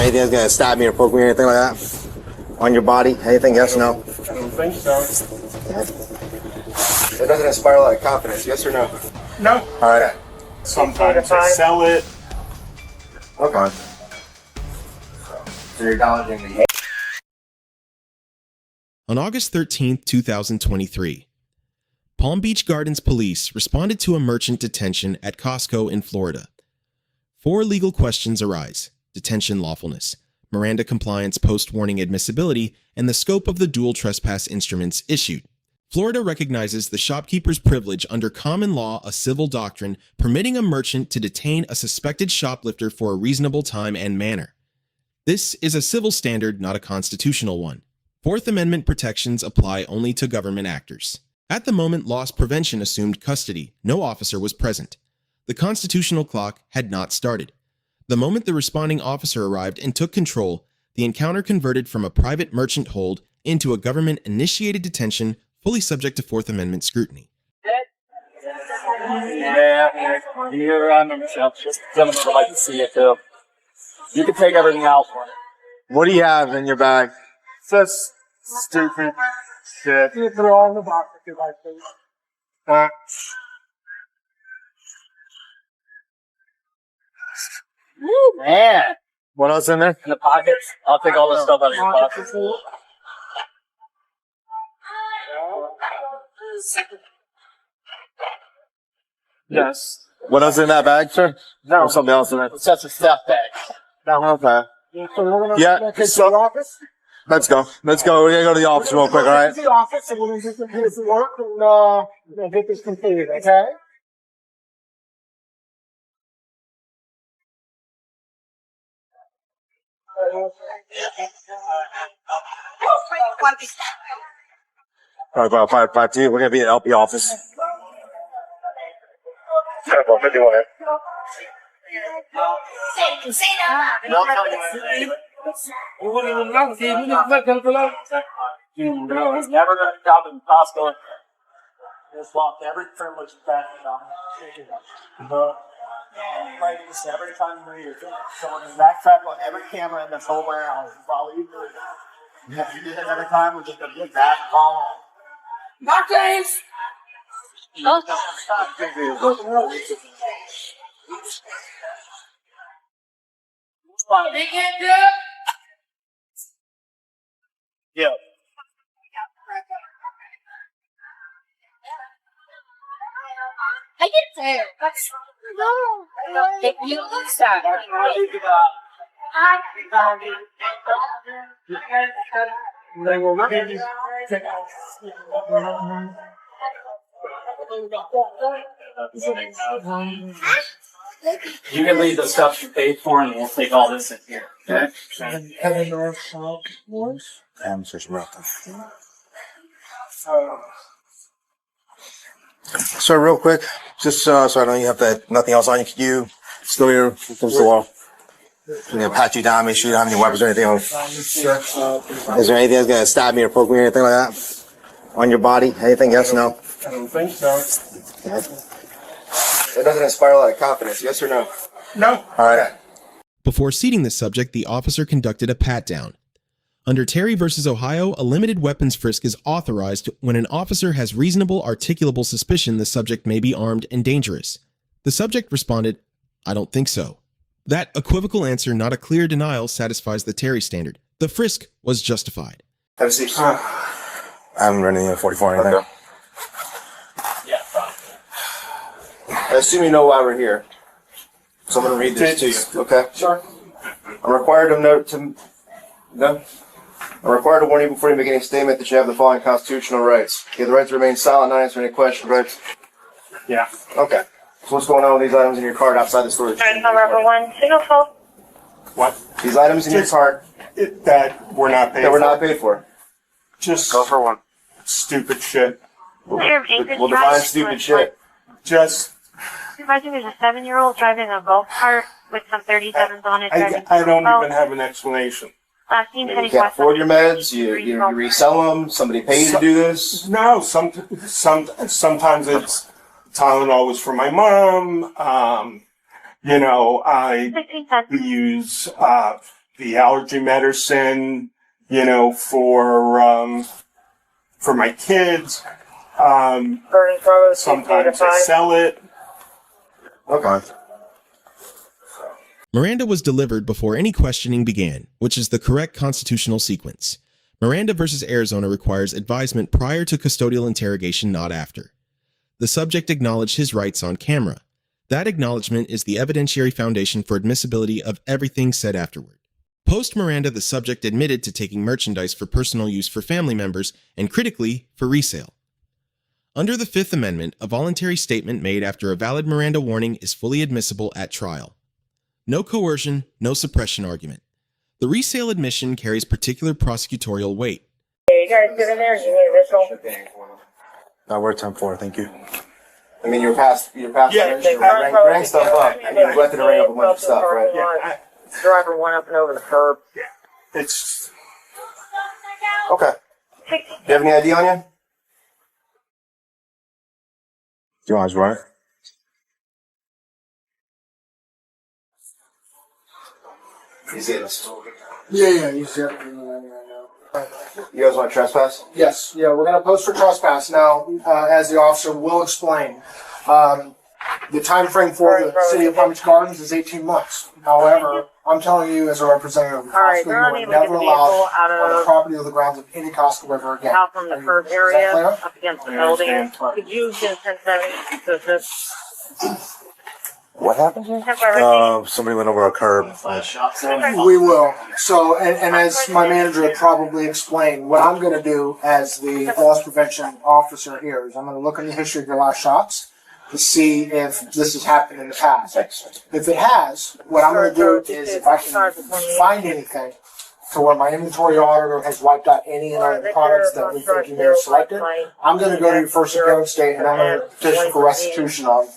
anything that's gonna stab me or poke me or anything like that? On your body? Anything? Yes, no? I don't think so. It doesn't inspire a lot of confidence, yes or no? No. Alright. Sometimes they sell it. Okay. So you're acknowledging me. On August 13, 2023, Palm Beach Gardens police responded to a merchant detention at Costco in Florida. 4 legal questions arise: detention lawfulness, Miranda compliance post-warning admissibility, and the scope of the dual trespass instruments issued. Florida recognizes the shopkeeper's privilege under common law, a civil doctrine permitting a merchant to detain a suspected shoplifter for a reasonable time and manner. This is a civil standard, not a constitutional one. Fourth Amendment protections apply only to government actors. At the moment loss prevention assumed custody, no officer was present. The constitutional clock had not started. The moment the responding officer arrived and took control, the encounter converted from a private merchant hold into a government-initiated detention fully subject to Fourth Amendment scrutiny. Yeah, you're on yourself. Gentlemen would like to see it too. You can take everything out for it. What do you have in your bag? Just stupid shit. You can throw all in the box if you like, please. Man. What else in there? In the pockets. I'll take all this stuff out of your pockets. Yes. What else in that bag, sir? No. Or something else in there? It's just a stuff bag. No. Okay. So we're gonna Yeah. take to the office. Let's go. Let's go. We're gonna go to the office real quick, all right? To the office and we're gonna do some his work and get this completed, okay? All right, bro. 552. We're gonna be at LP office. 51. He's never gonna stop in Costco. Just locked every privilege back down. Like this every time you're here. Showing his backtrack on every camera in this whole warehouse. While you do it. If you did it every time, we're just gonna get back home. Not James! They can't do it! Yeah. I get there. No. If you lose that. You can leave the stuff you paid for and we'll take all this in here. Okay? Sir, real quick, just so I know you have nothing else on you. Can you still here against the wall? I'm gonna pat you down, make sure you don't have any weapons or anything else. Is there anything that's gonna stab me or poke me or anything like that? On your body? Anything? Yes, no? I don't think so. It doesn't inspire a lot of confidence, yes or no? No. Alright. Before seating the subject, the officer conducted a pat-down. Under Terry v. Ohio, a limited weapons frisk is authorized when an officer has reasonable articulable suspicion the subject may be armed and dangerous. The subject responded, "I don't think so." That equivocal answer, not a clear denial, satisfies the Terry standard. The frisk was justified. Have a seat. I haven't run any 44 or anything. Yeah, fine. I assume you know why we're here. So I'm going to read this to you, okay? Sure. I'm required to I'm required to warn you before you make any statement that you have the following constitutional rights. You have the right to remain silent, not answer any questions, right? Yeah. Okay. So what's going on with these items in your cart outside the storage? Number 1, signal phone. What? These items in your cart That we're not paid that for. we're not paid for. Just Go for one. stupid shit. We'll define stupid shit. Just, Supervisor, there's a 7-year-old driving a golf cart with some 37s on it. I don't even have an explanation. Last seen You heading can't west. afford your meds, you resell them, somebody paid you to do this. No, sometimes it's Tylenol was for my mom. I 16 cents. use the allergy medicine, you know, for my kids. Sometimes I sell it. Okay. Miranda was delivered before any questioning began, which is the correct constitutional sequence. Miranda versus Arizona requires advisement prior to custodial interrogation, not after. The subject acknowledged his rights on camera. That acknowledgement is the evidentiary foundation for admissibility of everything said afterward. Post Miranda, the subject admitted to taking merchandise for personal use for family members and, critically, for resale. Under the Fifth Amendment, a voluntary statement made after a valid Miranda warning is fully admissible at trial. No coercion, no suppression argument. The resale admission carries particular prosecutorial weight. Hey, you guys get in there? You need additional? We're 10-4, thank you. I mean, you're past. Yeah, Rang stuff up. I mean, you went to ring up a bunch of stuff, right? Yeah, Driver went up and over the curb. it's Okay. Do you have any ID on you? Do you want to run it? He's getting us. Yeah, he's definitely right now. You guys want to trespass? Yes, yeah, we're going to post for trespass. Now, as the officer will explain, the time frame for the city of Palm Beach Gardens is 18 months. However, I'm telling you as a representative of Costco, you are never allowed on the property or the grounds of any Costco ever again. Out from the curb area, up against the building. Could you get 1070? What happened here? Somebody went over a curb. We will. So, and as my manager had probably explained, what I'm going to do as the loss prevention officer here is I'm going to look in the history of your last shots to see if this has happened in the past. If it has, what I'm going to do is if I can find anything to where my inventory auditor has wiped out any and all the products that we think you may have selected, I'm going to go to your first appearance date and I'm going to petition for restitution on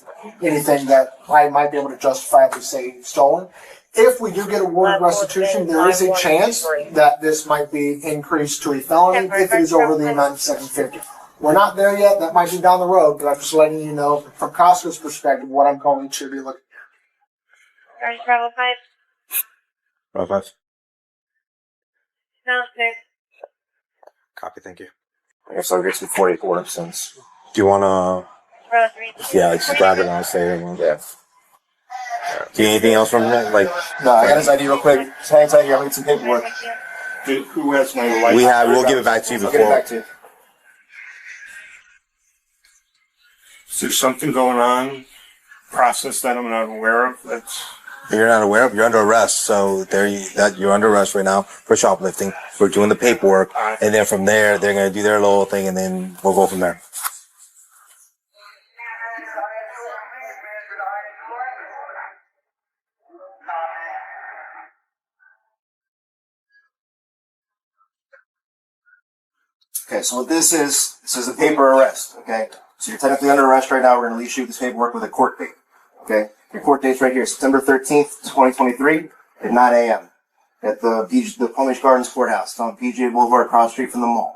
anything that I might be able to justifiably say stolen. If we do get awarded restitution, there is a chance that this might be increased to a felony if it is over the amount of $750. We're not there yet. That might be down the road, but I'm just letting you know from Costco's perspective what I'm going to be looking at. Are you travel 5? Row 5. No, sir. Copy, thank you. I guess I'll get you 44 cents. Do you want Row 3. to, yeah, just grab it and I'll say it. Yeah. Do you need anything else from that? Like, No, I got his ID real quick. Just hang tight here. I'm going to get some paperwork. who has my license? we'll give it back to you I'll get it before. back to you. Is there something going on, process that I'm not aware of? You're not aware of, you're under arrest. So you're under arrest right now for shoplifting. We're doing the paperwork. And then from there, they're going to do their little thing and then we'll go from there. Okay, so what this is a paper arrest, okay? So you're technically under arrest right now. We're going to issue this paperwork with a court date, okay? Your court date's right here, September 13th, 2023 at 9 a.m. at the Palm Beach Gardens Courthouse. It's on PGA Boulevard across the street from the mall.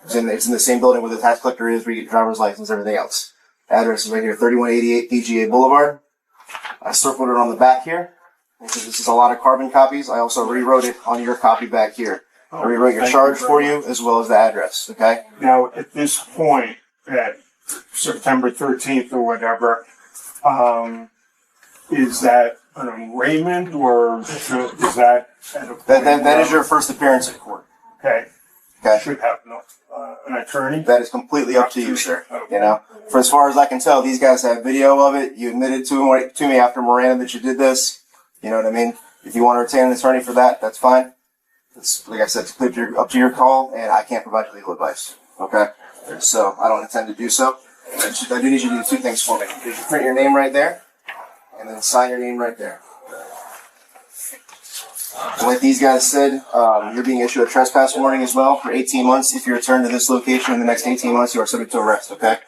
It's in the same building where the tax collector is, where you get your driver's license, everything else. Address is right here, 3188 PGA Boulevard. I circled it on the back here. Because this is a lot of carbon copies, I also rewrote it on your copy back here. I rewrote your charge for you as well as the address, okay? Now, at this point, at September 13th or whatever, is that an arraignment or is that That is your first appearance in court. Okay. Okay. Should have an attorney. That is completely up to you, sir. You know, for as far as I can tell, these guys have video of it. You admitted to me after Miranda that you did this. You know what I mean? If you want to retain an attorney for that, that's fine. It's, like I said, it's completely up to your call, and I can't provide you legal advice. Okay? So I don't intend to do so. I do need you to do two things for me. You print your name right there, and then sign your name right there. And like these guys said, you're being issued a trespass warning as well for 18 months. If you return to this location in the next 18 months, you are subject to arrest, okay?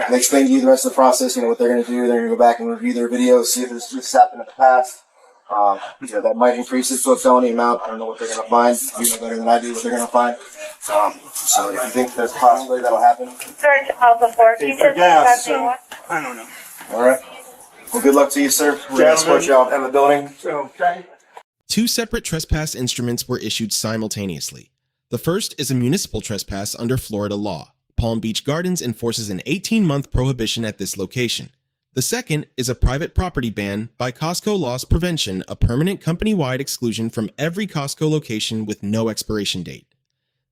They explain to you the rest of the process, you know, what they're going to do. They're going to go back and review their videos, see if this happened in the past. You know, that might increase it to a felony amount. I don't know what they're going to find. You know better than I do what they're going to find. So if you think there's a possibility that'll happen. Sorry to call before. Hey, for gas, so, I don't know. All right. Well, good luck to you, sir. We're going to escort you out of the building. Okay. Two separate trespass instruments were issued simultaneously. The first is a municipal trespass under Florida law. Palm Beach Gardens enforces an 18-month prohibition at this location. The second is a private property ban by Costco Loss Prevention, a permanent company-wide exclusion from every Costco location with no expiration date.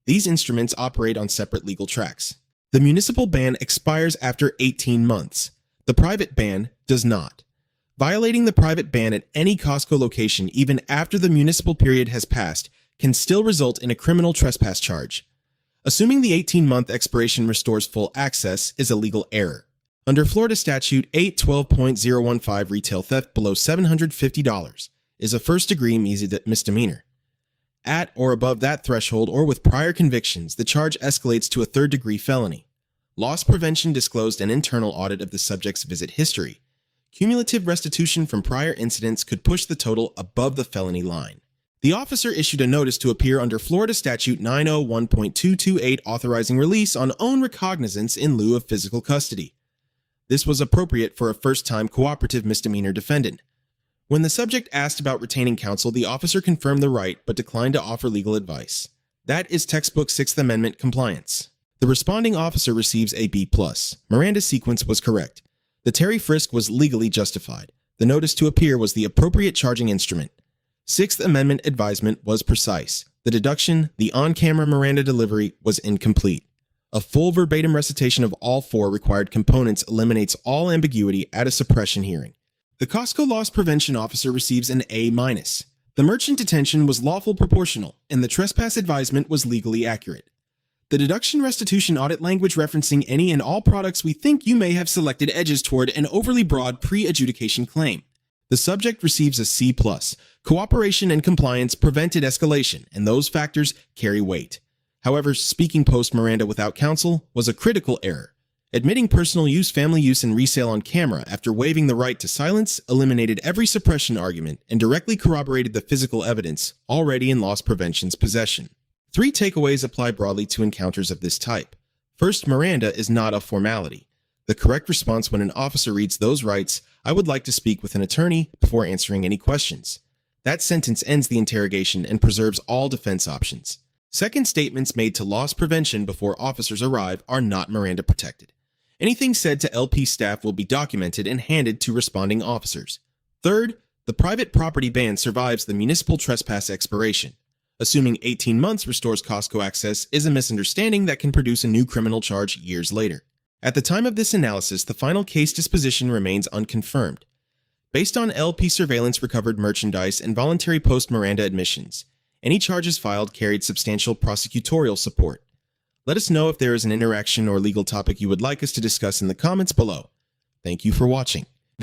These instruments operate on separate legal tracks. The municipal ban expires after 18 months. The private ban does not. Violating the private ban at any Costco location, even after the municipal period has passed, can still result in a criminal trespass charge. Assuming the 18-month expiration restores full access is a legal error. Under Florida Statute 812.015, retail theft below $750 is a first-degree misdemeanor. At or above that threshold or with prior convictions, the charge escalates to a third-degree felony. Loss prevention disclosed an internal audit of the subject's visit history. Cumulative restitution from prior incidents could push the total above the felony line. The officer issued a notice to appear under Florida Statute 901.228, authorizing release on own recognizance in lieu of physical custody. This was appropriate for a first-time cooperative misdemeanor defendant. When the subject asked about retaining counsel, the officer confirmed the right but declined to offer legal advice. That is textbook Sixth Amendment compliance. The responding officer receives a B+. Miranda's sequence was correct. The Terry frisk was legally justified. The notice to appear was the appropriate charging instrument. Sixth Amendment advisement was precise. The deduction, the on-camera Miranda delivery, was incomplete. A full verbatim recitation of all four required components eliminates all ambiguity at a suppression hearing. The Costco Loss Prevention officer receives an A-. The merchant detention was lawful proportional, and the trespass advisement was legally accurate. The deduction restitution audit language referencing any and all products we think you may have selected edges toward an overly broad pre-adjudication claim. The subject receives a C+. Cooperation and compliance prevented escalation, and those factors carry weight. However, speaking post-Miranda without counsel was a critical error. Admitting personal use, family use, and resale on camera after waiving the right to silence eliminated every suppression argument and directly corroborated the physical evidence already in loss prevention's possession. 3 takeaways apply broadly to encounters of this type. First, Miranda is not a formality. The correct response when an officer reads those rights, "I would like to speak with an attorney," before answering any questions. That sentence ends the interrogation and preserves all defense options. Second, statements made to loss prevention before officers arrive are not Miranda protected. Anything said to LP staff will be documented and handed to responding officers. Third, the private property ban survives the municipal trespass expiration. Assuming 18 months restores Costco access is a misunderstanding that can produce a new criminal charge years later. At the time of this analysis, the final case disposition remains unconfirmed. Based on LP surveillance recovered merchandise and voluntary post-Miranda admissions, any charges filed carried substantial prosecutorial support. Let us know if there is an interaction or legal topic you would like us to discuss in the comments below. Thank you for watching.